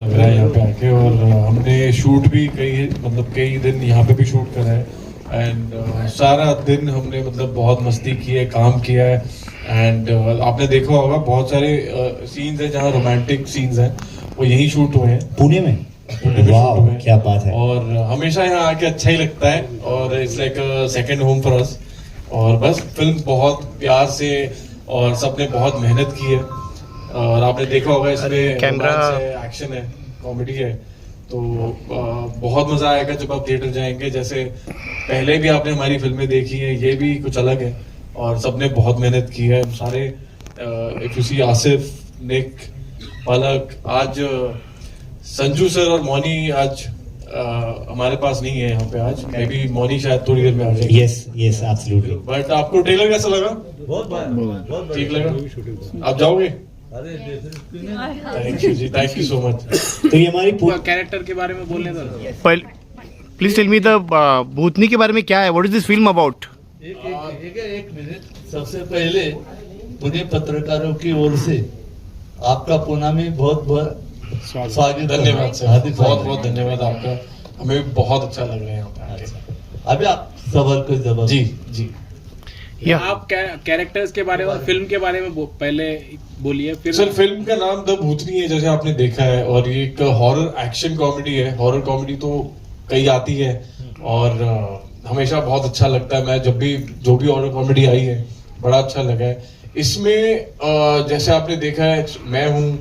लग रहा है यहाँ पे आके। और हमने शूट भी कई दिन यहाँ पे भी शूट करा है। एंड सारा दिन हमने बहुत मस्ती की है, काम किया है। एंड आपने देखा होगा बहुत सारे सीन्स हैं जहाँ रोमांटिक सीन्स हैं, वो यही शूट हुए हैं पुणे में। पुणे में शूट हुए हैं। क्या बात है। और हमेशा यहाँ आके अच्छा ही लगता है और it's like second home for us. और बस फिल्म बहुत प्यार से और सबने बहुत मेहनत की है। और आपने देखा होगा इसमें रोमांस है, एक्शन है, कॉमेडी है। तो बहुत मजा आएगा जब आप थिएटर जाएंगे। जैसे पहले भी आपने हमारी फिल्में देखी हैं, ये भी कुछ अलग है और सबने बहुत मेहनत की है सारे। इफ यू सी आसिफ, निक, पलक, आज संजू सर और मौनी आज हमारे पास नहीं है यहाँ पे आज। मे बी मौनी शायद थोड़ी देर में आ जाएगी। Yes yes absolutely. बट आपको ट्रेलर कैसा लगा? बहुत ठीक लगा? आप जाओगे? थैंक यू जी, थैंक यू सो मच। तो ये हमारी कैरेक्टर के बारे में बोलने दो। Please tell me the Bhootnii के बारे में क्या है, what is this film about? एक मिनट। सबसे पहले पुणे पत्रकारों की ओर से आपका पुणे में बहुत बहुत स्वागत। धन्यवाद सर, बहुत बहुत धन्यवाद आपका। हमें बहुत अच्छा लग रहा है यहाँ पे आके। अभी आप सवाल को जवाब। जी जी। आप कैरेक्टर्स के बारे में और फिल्म के बारे में पहले बोलिए, फिर सर फिल्म का नाम द भूतनी है, जैसे आपने देखा है। और ये एक हॉरर एक्शन कॉमेडी है। हॉरर कॉमेडी तो कई आती है और हमेशा बहुत अच्छा लगता है। मैं जो भी हॉरर कॉमेडी आई है बड़ा अच्छा लगा है। इसमें जैसे आपने देखा है, मैं हूँ,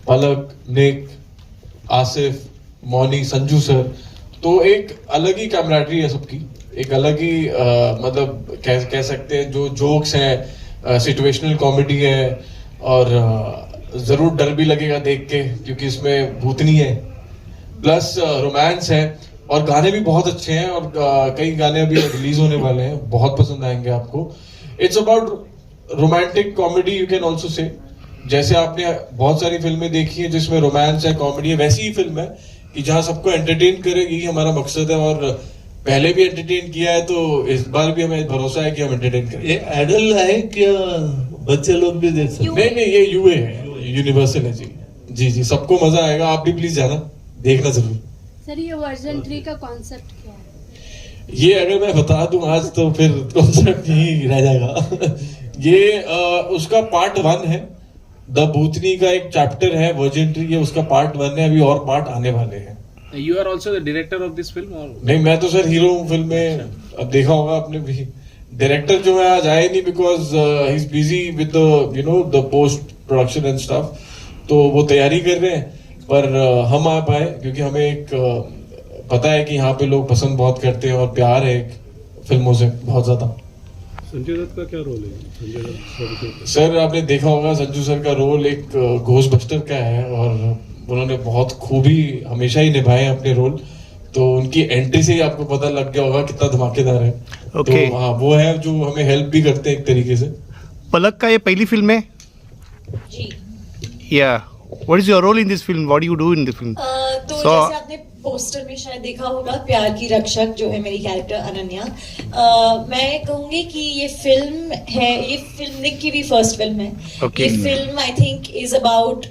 पलक, निक, आसिफ, मौनी, संजू सर। तो एक अलग ही कैमराडरी है सबकी, एक अलग ही कह सकते हैं जो जोक्स हैं, सिचुएशनल कॉमेडी है। और जरूर डर भी लगेगा देख के क्योंकि इसमें भूतनी है, प्लस रोमांस है और गाने भी बहुत अच्छे हैं। और कई गाने अभी रिलीज होने वाले हैं, बहुत पसंद आएंगे आपको। It's about romantic comedy, you can also say. जैसे आपने बहुत सारी फिल्में देखी है जिसमें रोमांस है, कॉमेडी है, वैसी ही फिल्म है कि जहाँ सबको एंटरटेन करेगी, यही हमारा मकसद है। और पहले भी एंटरटेन किया है तो इस बार भी हमें भरोसा है कि हम एंटरटेन करेंगे। ये एडल्ट है क्या? बच्चे लोग भी देख सकते? नहीं, ये यूए है, यूनिवर्सल है जी। जी जी, सबको मजा आएगा। आप भी प्लीज जाना, देखना जरूर। सर ये वर्जन 3 का कॉन्सेप्ट क्या है? ये अगर मैं बता दूं आज तो फिर कॉन्सेप्ट यही रह जाएगा। ये उसका पार्ट 1 है। द भूतनी का एक चैप्टर है, वर्जन 3, ये उसका पार्ट 1 है। अभी और पार्ट आने वाले हैं। You are also the director of this film? और नहीं, मैं तो सर हीरो हूँ फिल्म में। अब देखा होगा आपने भी। डायरेक्टर जो है आज आए नहीं because he is busy with the post production and stuff. तो वो तैयारी कर रहे हैं। पर हम आ पाए क्योंकि हमें एक पता है कि यहाँ पे लोग पसंद बहुत करते हैं और प्यार है एक फिल्मों से बहुत ज्यादा। संजय दत्त का क्या रोल है? संजय दत्त सर आपने देखा होगा संजू सर का रोल एक घोस्टबस्टर का है और उन्होंने बहुत खूबी हमेशा ही निभाए हैं अपने रोल। तो उनकी एंट्री से ही आपको पता लग गया होगा कितना धमाकेदार है। Okay. तो हाँ, वो है जो हमें हेल्प भी करते हैं एक तरीके से। पलक का ये पहली फिल्म है? जी। या what is your role in this film, what do you do in this film? तो जैसे आपने पोस्टर में शायद देखा होगा, प्यार की रक्षक जो है मेरी कैरेक्टर अनन्या। मैं कहूंगी कि ये फिल्म है, ये फिल्म निक की भी फर्स्ट फिल्म है। Okay. ये film I think is about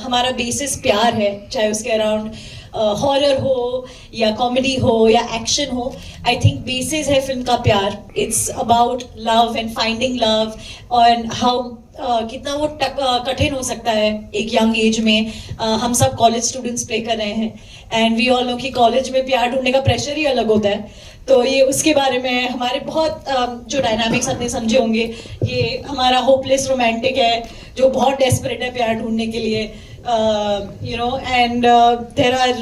हमारा बेसिस प्यार है, चाहे उसके अराउंड हॉरर हो या कॉमेडी हो या एक्शन हो। आई थिंक बेसिस है फिल्म का प्यार। It's about love and finding love और हाउ कितना वो कठिन हो सकता है एक यंग एज में। हम सब कॉलेज स्टूडेंट्स प्ले कर रहे हैं एंड वी ऑल नो कि कॉलेज में प्यार ढूंढने का प्रेशर ही अलग होता है। तो ये उसके बारे में हमारे बहुत जो डायनामिक्स आपने समझे होंगे। ये हमारा होपलेस रोमांटिक है जो बहुत डेस्परेट है प्यार ढूंढने के लिए, एंड देयर आर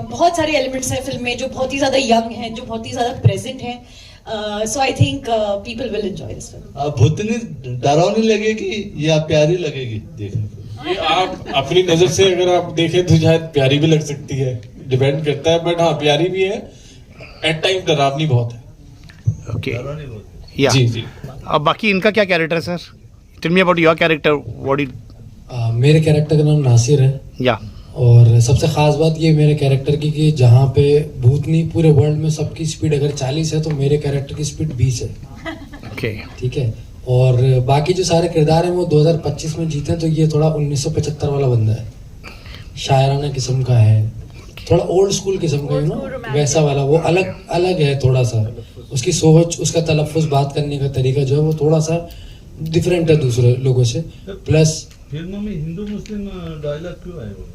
बहुत सारे एलिमेंट्स हैं फिल्म में जो बहुत ही ज्यादा यंग हैं, जो बहुत ही ज्यादा प्रेजेंट हैं। So I think people will enjoy this film. Bhootni डरावनी लगेगी या प्यारी लगेगी देखने को? ये आप अपनी नजर से अगर आप देखें तो शायद प्यारी भी लग सकती है, डिपेंड करता है। बट हाँ, प्यारी भी है, एट टाइम डरावनी बहुत है। ओके डरावनी बहुत। या जी जी। अब बाकी इनका क्या कैरेक्टर है sir? Tell me about your character, what is? मेरे कैरेक्टर का नाम नासिर है। या और सबसे ख़ास बात ये मेरे कैरेक्टर की कि जहाँ पे भूतनी पूरे वर्ल्ड में सबकी स्पीड अगर 40 है तो मेरे कैरेक्टर की स्पीड 20 है। ओके ठीक है। और बाकी जो सारे किरदार हैं वो 2025 में जीते हैं, तो ये थोड़ा 1975 वाला बंदा है। शायराना किस्म का है, थोड़ा ओल्ड स्कूल किस्म का, यू नो वैसा वाला। वो अलग अलग है थोड़ा सा, उसकी सोच, उसका तलफ़ुज़, बात करने का तरीका जो है वो थोड़ा सा डिफरेंट है दूसरे लोगों से। प्लस फिल्म में हिंदू मुस्लिम डायलॉग क्यों आए वो?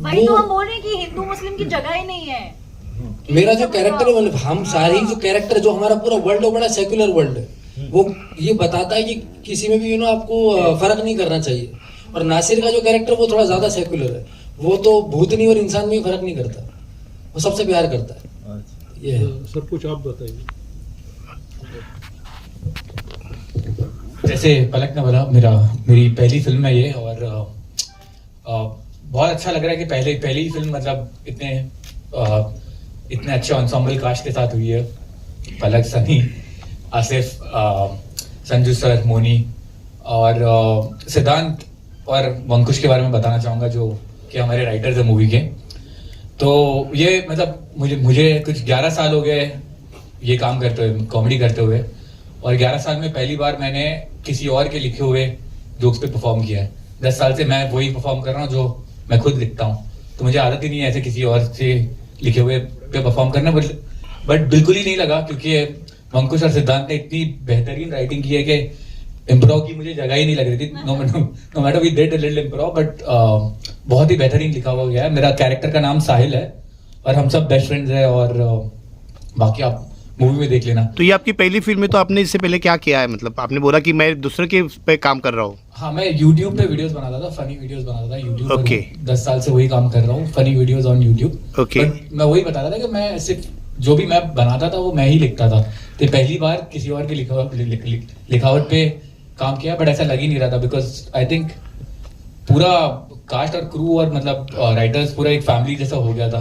वही तो हम बोल रहे हैं कि हिंदू मुस्लिम की जगह ही नहीं है। मेरा जो कैरेक्टर है, मतलब हम सारे ही जो कैरेक्टर, जो हमारा पूरा वर्ल्ड है, बड़ा सेक्युलर वर्ल्ड है, वो ये बताता है कि किसी में भी, यू नो, आपको फर्क नहीं करना चाहिए। और नासिर का जो कैरेक्टर वो थोड़ा ज्यादा सेक्युलर है, वो तो भूतनी और इंसान में भी फर्क नहीं करता, वो सबसे प्यार करता है। ये है। सर कुछ आप बताइए। जैसे पलक ने बोला, मेरी पहली फिल्म है ये, और बहुत अच्छा लग रहा है कि पहली फिल्म मतलब इतने अच्छे एंसेंबल कास्ट के साथ हुई है। पलक, सनी, आसिफ, संजू सर, मोनी और सिद्धांत और वंकुश के बारे में बताना चाहूँगा, जो कि हमारे राइटर्स हैं मूवी के। तो ये मतलब मुझे कुछ 11 साल हो गए ये काम करते हुए, कॉमेडी करते हुए, और 11 साल में पहली बार मैंने किसी और के लिखे हुए जोक्स पे परफॉर्म किया है। 10 साल से मैं वही परफॉर्म कर रहा हूँ जो मैं खुद लिखता हूँ, तो मुझे आदत ही नहीं है ऐसे किसी और से लिखे हुए पे परफॉर्म करना। बट बिल्कुल ही नहीं लगा, क्योंकि वंकुश और सिद्धांत ने इतनी बेहतरीन राइटिंग की है कि इम्प्रोव की मुझे जगह ही नहीं लग रही थी। No matter we did a little improv, but बहुत ही बेहतरीन लिखा हुआ गया है। मेरा कैरेक्टर का नाम साहिल है और हम सब बेस्ट फ्रेंड्स हैं, और बाकी आप मूवी में देख लेना। तो ये आपकी पहली फिल्म है, तो आपने इससे पहले क्या किया है? मतलब आपने बोला कि मैं दूसरे के पे काम कर रहा हूँ। हाँ, मैं YouTube पे वीडियोस बनाता था, फनी वीडियोस बनाता था YouTube Okay. पर। 10 साल से वही काम कर रहा हूँ, funny videos on YouTube। Okay. But मैं वही बता रहा था कि मैं सिर्फ जो भी मैं बनाता था वो मैं ही लिखता था। तो पहली बार किसी और के लिखावट पे काम किया, बट ऐसा लग ही नहीं रहा था, बिकॉज आई थिंक पूरा कास्ट और क्रू और मतलब राइटर्स पूरा एक फैमिली जैसा हो गया था।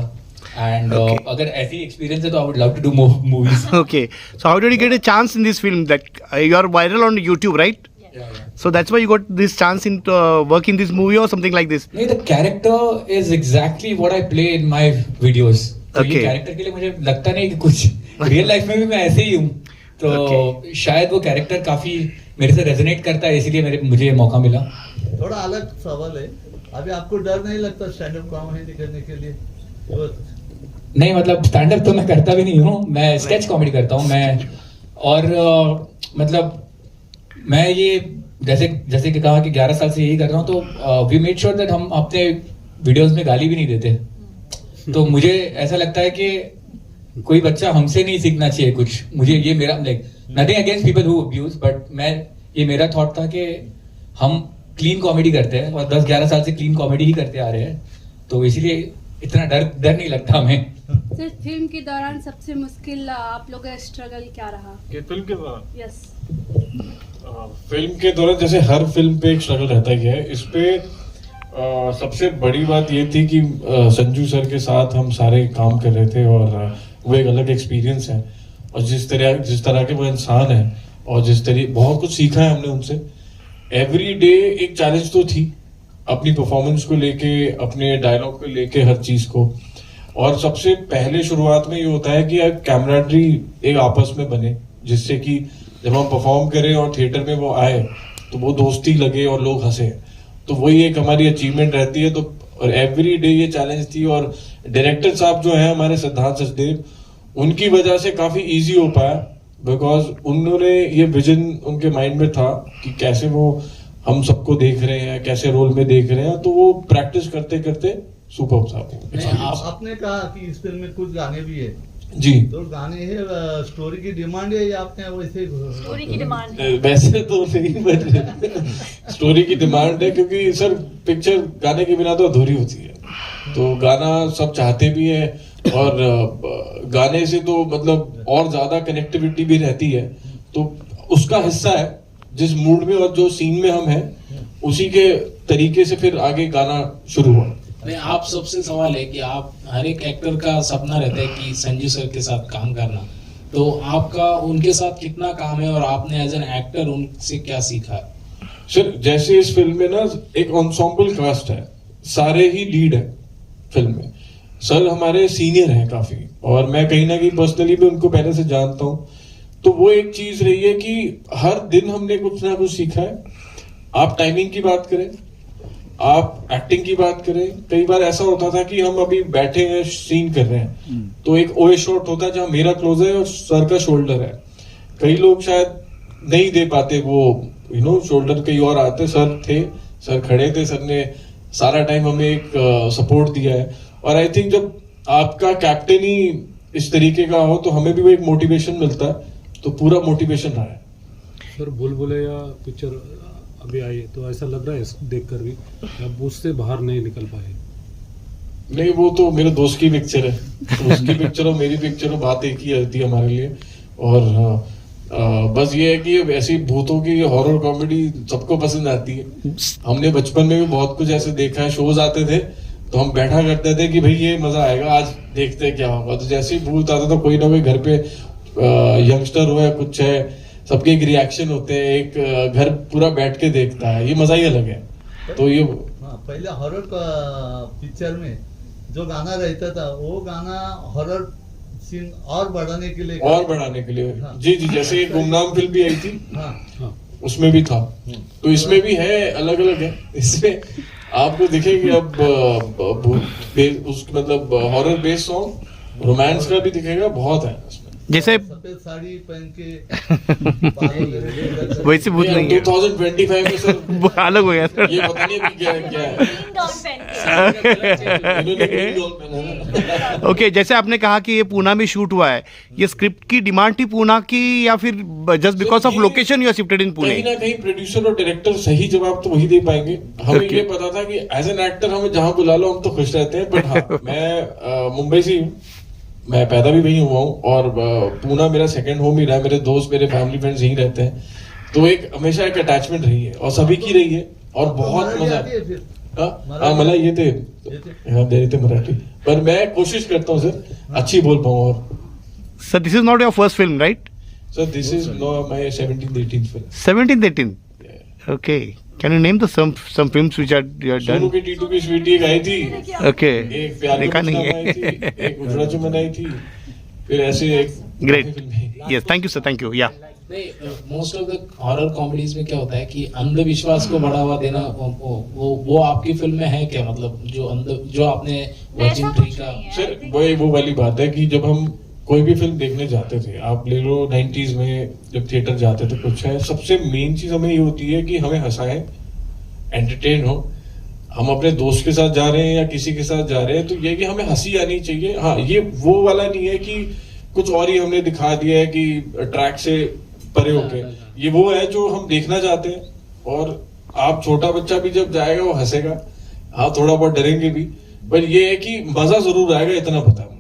एंड अगर ऐसी एक्सपीरियंस है तो I would love to do more movies. Okay, so how did you get a chance in this film? That you are viral on YouTube, right? So that's why you got this chance in work in this movie or something like this. नहीं, the character is exactly what I play in my videos. तो ये Okay. Character के लिए मुझे लगता नहीं कि कुछ रियल लाइफ में भी मैं ऐसे ही हूँ, तो शायद वो कैरेक्टर काफी मेरे से रेजोनेट करता है, इसीलिए मुझे ये मौका मिला। थोड़ा अलग सवाल है, अभी आपको डर नहीं लगता स्टैंड अप कॉमेडी करने के लिए? नहीं, मतलब स्टैंड अप तो मैं करता भी नहीं हूँ, मैं स्केच कॉमेडी करता हूँ मैं। और मतलब मैं ये जैसे कि कहा कि 11 साल से यही कर रहा हूँ, तो वी मेड श्योर दैट हम अपने वीडियोस में गाली भी नहीं देते। तो मुझे ऐसा लगता है कि कोई बच्चा हमसे नहीं सीखना चाहिए कुछ। मुझे ये मेरा nothing against people who abuse, but ये मेरा थॉट था कि हम क्लीन कॉमेडी करते हैं और 10-11 साल से क्लीन कॉमेडी ही करते आ रहे हैं, तो इसीलिए इतना डर नहीं लगता हमें। सिर्फ फिल्म के दौरान सबसे मुश्किल आप लोगों का स्ट्रगल क्या रहा? कि फिल्म के दौरान, यस, फिल्म के दौरान जैसे हर फिल्म पे एक स्ट्रगल रहता ही है। इस पे सबसे बड़ी बात ये थी कि संजू सर के साथ हम सारे काम कर रहे थे, और वो एक अलग एक्सपीरियंस है, और जिस तरह के वो इंसान है, और जिस तरह बहुत कुछ सीखा है हमने उनसे। एवरी डे एक चैलेंज तो थी, अपनी परफॉर्मेंस को लेके, अपने डायलॉग को लेके, हर चीज को। और सबसे पहले शुरुआत में ये होता है कि कैमराडरी एक आपस में बने, जिससे कि जब हम परफॉर्म करें और थिएटर में वो आए तो वो दोस्ती लगे और लोग हंसे, तो वही एक हमारी अचीवमेंट रहती है। तो और एवरी डे ये चैलेंज थी, और डायरेक्टर साहब जो है हमारे सिद्धांत सचदेव, उनकी वजह से काफी इजी हो पाया, बिकॉज उन्होंने ये विजन उनके माइंड में था कि कैसे वो हम सबको देख रहे हैं, कैसे रोल में देख रहे हैं, तो वो प्रैक्टिस करते करते सुपर साहब। आपने कहा कि इस फिल्म में कुछ गाने भी है जी, तो गाने है, स्टोरी की डिमांड है या आपने वैसे स्टोरी की डिमांड है? वैसे तो नहीं, बट स्टोरी की डिमांड है, क्योंकि सर पिक्चर गाने के बिना तो अधूरी होती है, तो गाना सब चाहते भी है, और गाने से तो मतलब और ज्यादा कनेक्टिविटी भी रहती है, तो उसका हिस्सा है। जिस मूड में और जो सीन में हम हैं, उसी के तरीके से फिर आगे गाना शुरू हुआ। नहीं, आप सबसे सवाल है कि आप हर एक एक्टर का सपना रहता है कि संजू सर के साथ काम करना, तो आपका उनके साथ कितना काम है और आपने एज एन एक्टर उनसे क्या सीखा है? सर जैसे इस फिल्म में ना एक एंसेंबल कास्ट है, सारे ही लीड है फिल्म में। सर हमारे सीनियर हैं काफी, और मैं कहीं ना कहीं पर्सनली भी उनको पहले से जानता हूँ, तो वो एक चीज रही है कि हर दिन हमने कुछ ना कुछ सीखा है। आप टाइमिंग की बात करें आप एक्टिंग की बात करें, कई बार ऐसा होता था कि हम अभी बैठे हैं, सीन कर रहे हैं, तो एक ओए शॉट होता है जहां मेरा क्लोज है और सर का शोल्डर है. कई लोग शायद नहीं दे पाते वो शोल्डर कहीं और आते. सर थे, सर खड़े थे, सर ने सारा टाइम हमें एक सपोर्ट दिया है. और आई थिंक जब आपका कैप्टन ही इस तरीके का हो तो हमें भी वो एक मोटिवेशन मिलता है. तो पूरा मोटिवेशन रहा है. सर भूल-भुलैया पिक्चर अभी आई तो ऐसा लग रहा है देख कर भी अब उससे बाहर नहीं निकल पाए. नहीं, वो तो मेरे दोस्त की पिक्चर है. तो उसकी पिक्चर और मेरी पिक्चर बात एक ही होती है हमारे लिए. और बस ये है कि ऐसी भूतों की हॉरर कॉमेडी सबको पसंद आती है. हमने बचपन में भी बहुत कुछ ऐसे देखा है. शोज आते थे तो हम बैठा करते थे कि भाई ये मजा आएगा, आज देखते हैं क्या होगा. तो जैसे ही भूत आता तो कोई ना कोई घर पे यंगस्टर हो या कुछ है, सबके एक रिएक्शन होते हैं. एक घर पूरा बैठ के देखता है, ये मजा ही अलग है. तो ये पहले हॉरर पिक्चर में जो गाना रहता था वो गाना हॉरर सीन और बढ़ाने के लिए हाँ. जी, जैसे ये गुमनाम फिल्म भी आई थी. हाँ. उसमें भी था. तो इसमें भी है, अलग अलग है. इसमें आपको दिखेगी अब मतलब हॉरर बेस्ड सॉन्ग, रोमांस का भी दिखेगा, बहुत है उसमें. जैसे सफेद साड़ी पहन के वैसे भूत नहीं है. 2025 में सर अलग हो गया सर. ये पता नहीं अभी क्या है. ओके, जैसे आपने कहा कि ये पूना में शूट हुआ है, ये स्क्रिप्ट की डिमांड थी पूना की या फिर just because of location you are shifted in Pune? कहीं ना कहीं प्रोड्यूसर और डायरेक्टर सही जवाब तो वही दे पाएंगे. हमें ये पता था कि एज एन एक्टर हमें जहां बुला लो हम तो खुश रहते हैं. बट हाँ, मैं मुंबई से हूँ, मैं पैदा भी वहीं हुआ हूँ और पूना मेरा सेकंड होम ही रहा है. मेरे दोस्त, मेरे फैमिली फ्रेंड्स यहीं रहते हैं. तो एक हमेशा एक अटैचमेंट रही है और सभी की रही है और बहुत मजा है. मला येते मराठी, पर मैं कोशिश करता हूँ सर अच्छी बोल पाऊँ. और sir this is not your first film right? Sir this is my 17th-18th film. 17th-18th. Okay, can you name the some films which are you have Sonu done? की टीटू की स्वीटी एक आई थी. ओके, एक प्यार देखा नहीं आई थी, है. एक उजड़ा चुमन आई थी, फिर ऐसे एक great. Yes, thank you sir, thank you. या नहीं, most of the horror comedies में क्या होता है कि अंधविश्वास को बढ़ावा देना, वो आपकी फिल्म में है क्या? मतलब जो आपने वर्जिन ट्री का सर वो वाली बात है कि जब हम कोई भी फिल्म देखने जाते थे, आप ले लो 90s में जब थिएटर जाते थे, कुछ है, सबसे मेन चीज हमें ये होती है कि हमें हंसाएं, एंटरटेन हो. हम अपने दोस्त के साथ जा रहे हैं या किसी के साथ जा रहे हैं तो ये कि हमें हंसी आनी चाहिए. हाँ, ये वो वाला नहीं है कि कुछ और ही हमने दिखा दिया है कि ट्रैक से परे होके. ये वो है जो हम देखना चाहते हैं. और आप छोटा बच्चा भी जब जाएगा वो हंसेगा. हाँ, थोड़ा बहुत डरेंगे भी, पर ये है कि मजा जरूर आएगा, इतना पता है.